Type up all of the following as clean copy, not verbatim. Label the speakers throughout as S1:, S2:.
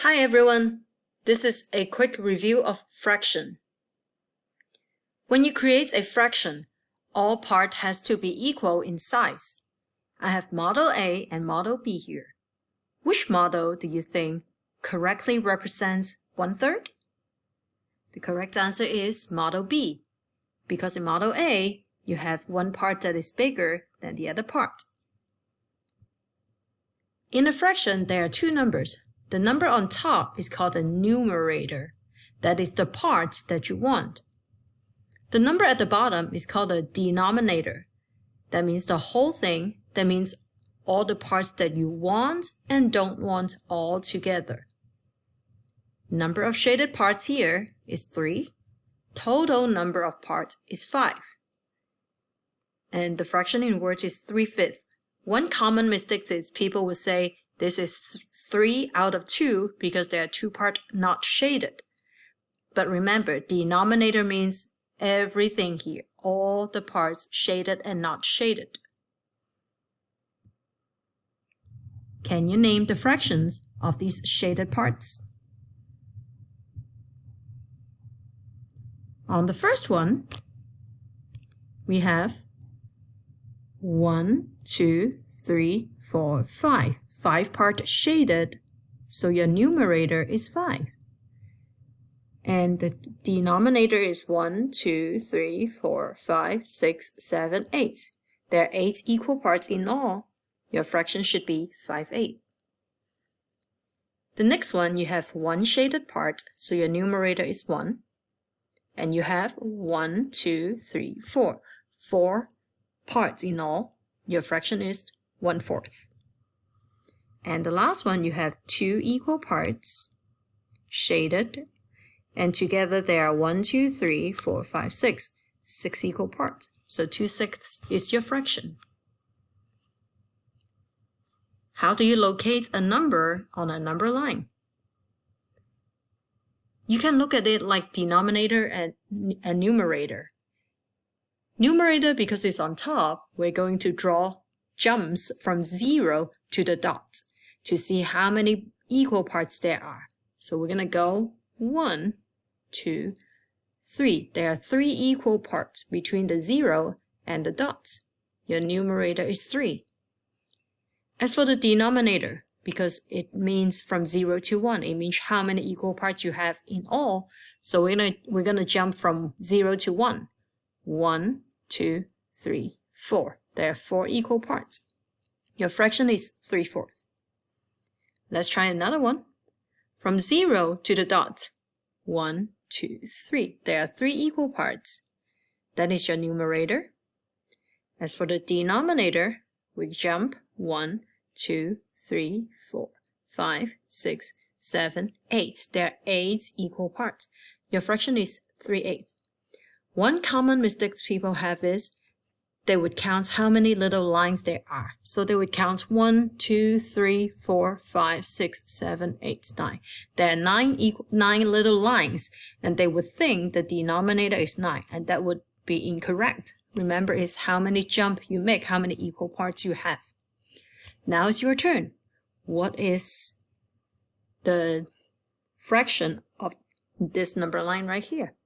S1: Hi everyone! This is a quick review of fraction. When you create a fraction, all part has to be equal in size. I have model A and model B here. Which model do you think correctly represents 1/3? The correct answer is model B, because in model A, you have one part that is bigger than the other part. In a fraction, there are two numbers. The number on top is called a numerator. That is the parts that you want. The number at the bottom is called a denominator. That means the whole thing. That means all the parts that you want and don't want all together. Number of shaded parts here is 3. Total number of parts is 5. And the fraction in words is 3/5. One common mistake is people will say this is 3 out of 2 because there are two parts not shaded. But remember, denominator means everything here, all the parts shaded and not shaded. Can you name the fractions of these shaded parts? On the first one, we have 1, 2, 3, 4, 5. 5 parts shaded, so your numerator is 5. And the denominator is 1, 2, 3, 4, 5, 6, 7, 8. There are 8 equal parts in all. Your fraction should be 5/8. The next one, you have one shaded part, so your numerator is 1. And you have 1, 2, 3, 4. 4 parts in all. Your fraction is 1/4. And the last one, you have 2 equal parts, shaded, and together they are 1, 2, 3, 4, 5, 6. 6 equal parts. So 2/6 is your fraction. How do you locate a number on a number line? You can look at it like denominator and numerator. Numerator, because it's on top, we're going to draw jumps from 0 to the dot to see how many equal parts there are. So we're going to go 1, 2, 3. There are 3 equal parts between the 0 and the dot. Your numerator is 3. As for the denominator, because it means from 0 to 1, it means how many equal parts you have in all. So we're gonna jump from 0 to 1. 1, 2, 3, 4. There are 4 equal parts. Your fraction is 3/4. Let's try another one. From 0 to the dot. 1, 2, 3. There are 3 equal parts. That is your numerator. As for the denominator, we jump 1, 2, 3, 4, 5, 6, 7, 8. There are 8 equal parts. Your fraction is 3/8. One common mistake people have is they would count how many little lines there are. So they would count 1, 2, 3, 4, 5, 6, 7, 8, 9. There are 9 little lines, and they would think the denominator is 9, and that would be incorrect. Remember, it's how many jumps you make, how many equal parts you have. Now it's your turn. What is the fraction of this number line right here?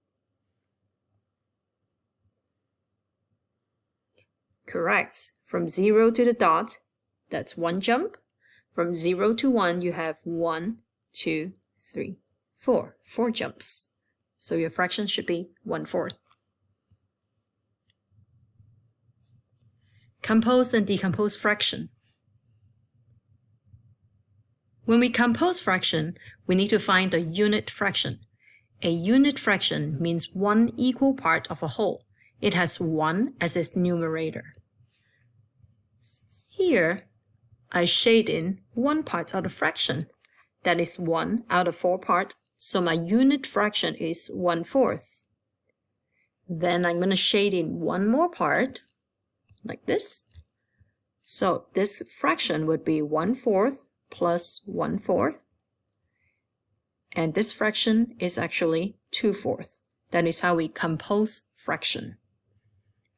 S1: Correct. From 0 to the dot, that's 1 jump. From 0 to 1, you have 1, 2, 3, 4. 4 jumps. So your fraction should be 1/4. Compose and decompose fraction. When we compose fraction, we need to find the unit fraction. A unit fraction means one equal part of a whole. It has 1 as its numerator. Here, I shade in 1 part of the fraction. That is 1 out of 4 parts, so my unit fraction is 1/4. Then I'm going to shade in 1 more part, like this. So this fraction would be 1/4 plus 1/4. And this fraction is actually 2/4. That is how we compose fraction.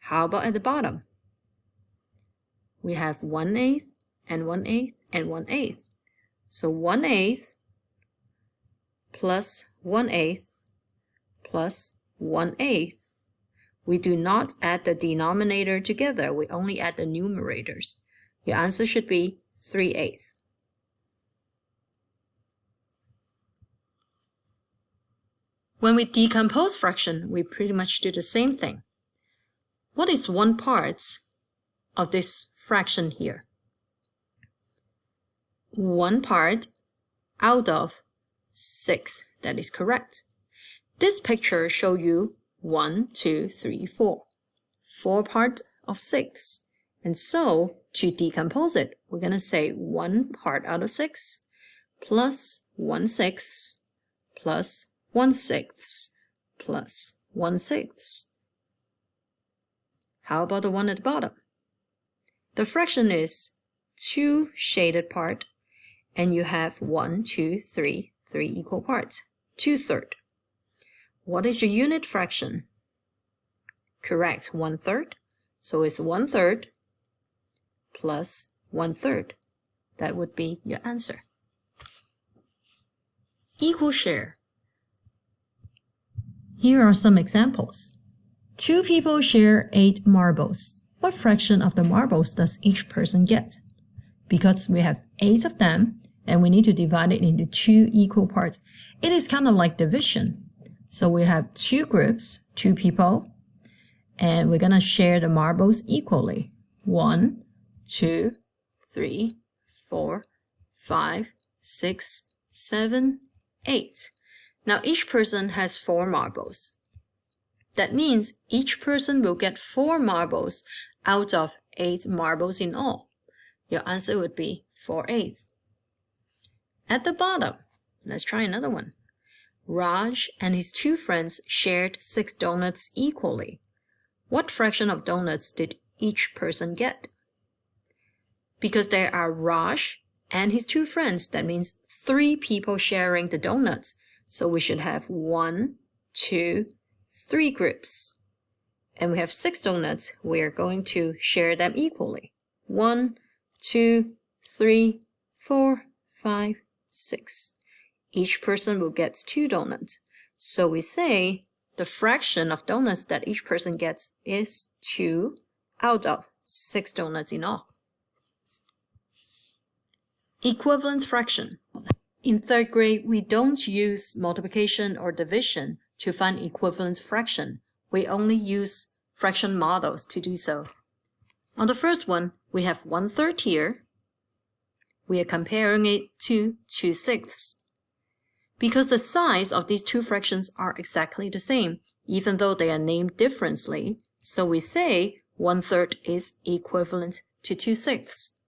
S1: How about at the bottom? We have 1/8 and 1/8 and 1/8. So 1/8 plus 1/8 plus 1/8. We do not add the denominator together, we only add the numerators. Your answer should be 3/8. When we decompose fraction, we pretty much do the same thing. What is 1 part of this fraction here? 1 part out of 6. That is correct. This picture shows you 1, 2, 3, 4. 4 part of 6. And so, to decompose it, we're going to say 1 part out of 6 plus 1/6 plus 1/6 plus 1/6. How about the one at the bottom? The fraction is 2 shaded part, and you have 1, 2, 3, 3 equal parts, 2/3. What is your unit fraction? Correct, 1/3. So it's 1/3 plus 1/3. That would be your answer. Equal share. Here are some examples. 2 people share 8 marbles. What fraction of the marbles does each person get? Because we have 8 of them, and we need to divide it into 2 equal parts. It is kind of like division. So we have 2 groups, 2 people, and we're going to share the marbles equally. 1, 2, 3, 4, 5, 6, 7, 8. Now each person has 4 marbles. That means each person will get 4 marbles out of 8 marbles in all. Your answer would be 4/8. At the bottom, let's try another one. Raj and his 2 friends shared 6 donuts equally. What fraction of donuts did each person get? Because there are Raj and his 2 friends, that means 3 people sharing the donuts. So we should have 1, 2, 3 groups. And we have 6 donuts. We're going to share them equally. 1, 2, 3, 4, 5, 6. Each person will get 2 donuts. So we say the fraction of donuts that each person gets is 2 out of 6 donuts in all. Equivalence fraction. In 3rd grade, we don't use multiplication or division to find equivalence fraction. We only use fraction models to do so. On the first one, we have 1/3 here. We are comparing it to 2/6. Because the size of these 2 fractions are exactly the same, even though they are named differently, so we say 1/3 is equivalent to 2/6.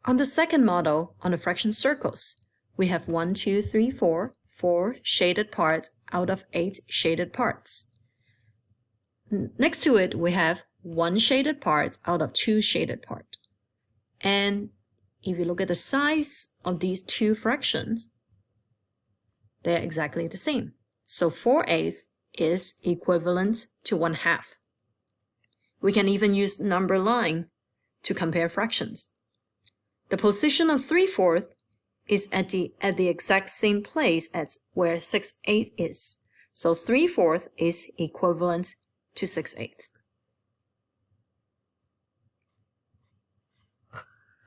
S1: On the second model, on the fraction circles, we have 1, 2, 3, 4, 4 shaded parts out of 8 shaded parts. Next to it, we have 1 shaded part out of 2 shaded parts. And if you look at the size of these 2 fractions, they're exactly the same. So 4/8 is equivalent to 1/2. We can even use number line to compare fractions. The position of 3/4 is at the exact same place as where 6/8 is. So 3/4 is equivalent to 6/8.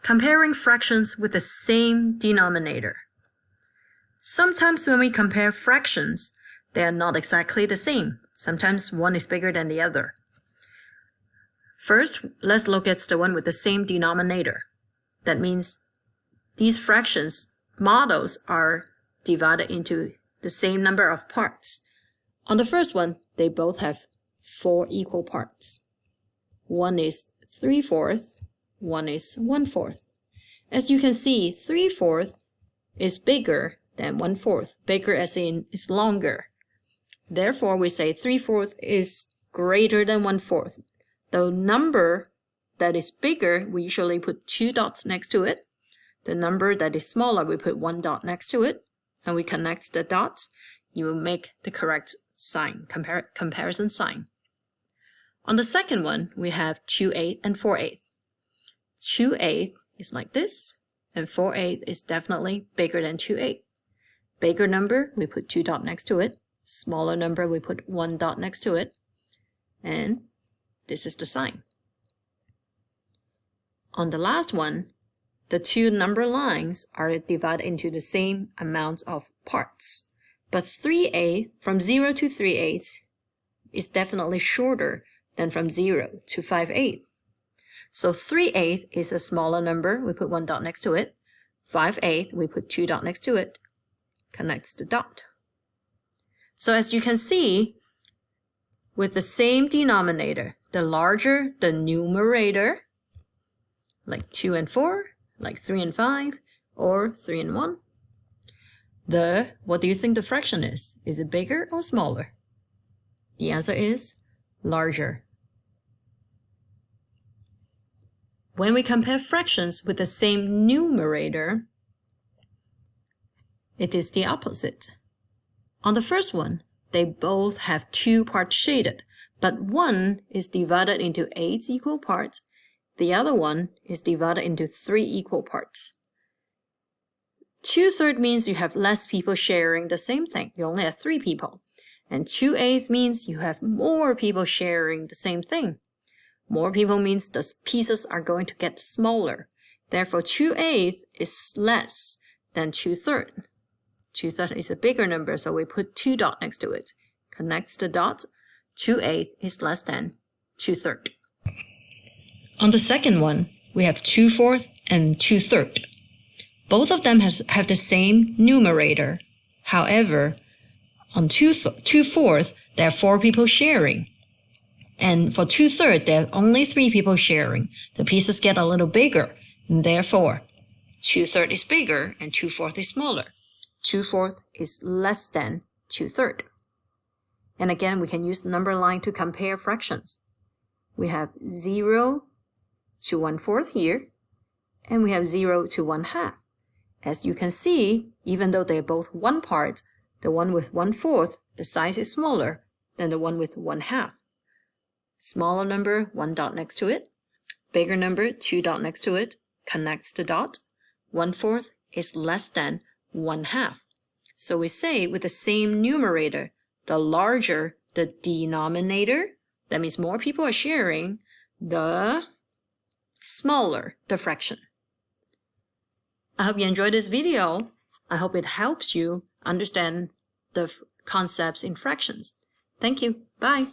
S1: Comparing fractions with the same denominator. Sometimes when we compare fractions, they are not exactly the same. Sometimes one is bigger than the other. First, let's look at the one with the same denominator. That means these fractions models are divided into the same number of parts. On the first one, they both have 4 equal parts. One is 3/4, one is 1/4. As you can see, 3/4 is bigger than 1/4, bigger as in is longer. Therefore, we say 3/4 is greater than 1/4. The number that is bigger, we usually put 2 dots next to it. The number that is smaller, we put 1 dot next to it, and we connect the dots. You will make the correct sign, comparison sign. On the second one, we have 2/8 and 4/8. 2/8 is like this, and 4/8 is definitely bigger than 2/8. Bigger number, we put 2 dots next to it. Smaller number, we put 1 dot next to it. And this is the sign. On the last one, the two number lines are divided into the same amount of parts. But 3/8 from 0 to 3/8 is definitely shorter than from 0 to 5/8. So 3/8 is a smaller number. We put 1 dot next to it. 5/8, we put 2 dots next to it. Connects the dot. So as you can see, with the same denominator, the larger the numerator, like 2 and 4, like 3 and 5, or 3 and 1, what do you think the fraction is? Is it bigger or smaller? The answer is larger. When we compare fractions with the same numerator, it is the opposite. On the first one, they both have 2 parts shaded, but one is divided into 8 equal parts. The other one is divided into 3 equal parts. 2/3 means you have less people sharing the same thing. You only have 3 people. And 2/8 means you have more people sharing the same thing. More people means the pieces are going to get smaller. Therefore, 2/8 is less than 2/3. 2/3 is a bigger number, so we put 2 dots next to it. Connects the dot. 2/8 is less than 2/3. On the second one, we have 2/4 and 2/3. Both of them have the same numerator. However, on 2/4, there are 4 people sharing. And for 2/3, there are only 3 people sharing. The pieces get a little bigger. And therefore, 2/3 is bigger and 2/4 is smaller. 2/4 is less than 2/3. And again, we can use the number line to compare fractions. We have 0 to 1/4 here, and we have 0 to 1/2. As you can see, even though they're both 1 part, the one with 1/4, the size is smaller than the one with 1/2. Smaller number, 1 dot next to it. Bigger number, 2 dot next to it. Connects the dot. 1/4 is less than 1/2. So we say with the same numerator, the larger the denominator, that means more people are sharing, the smaller the fraction. I hope you enjoyed this video. I hope it helps you understand the concepts in fractions. Thank you. Bye.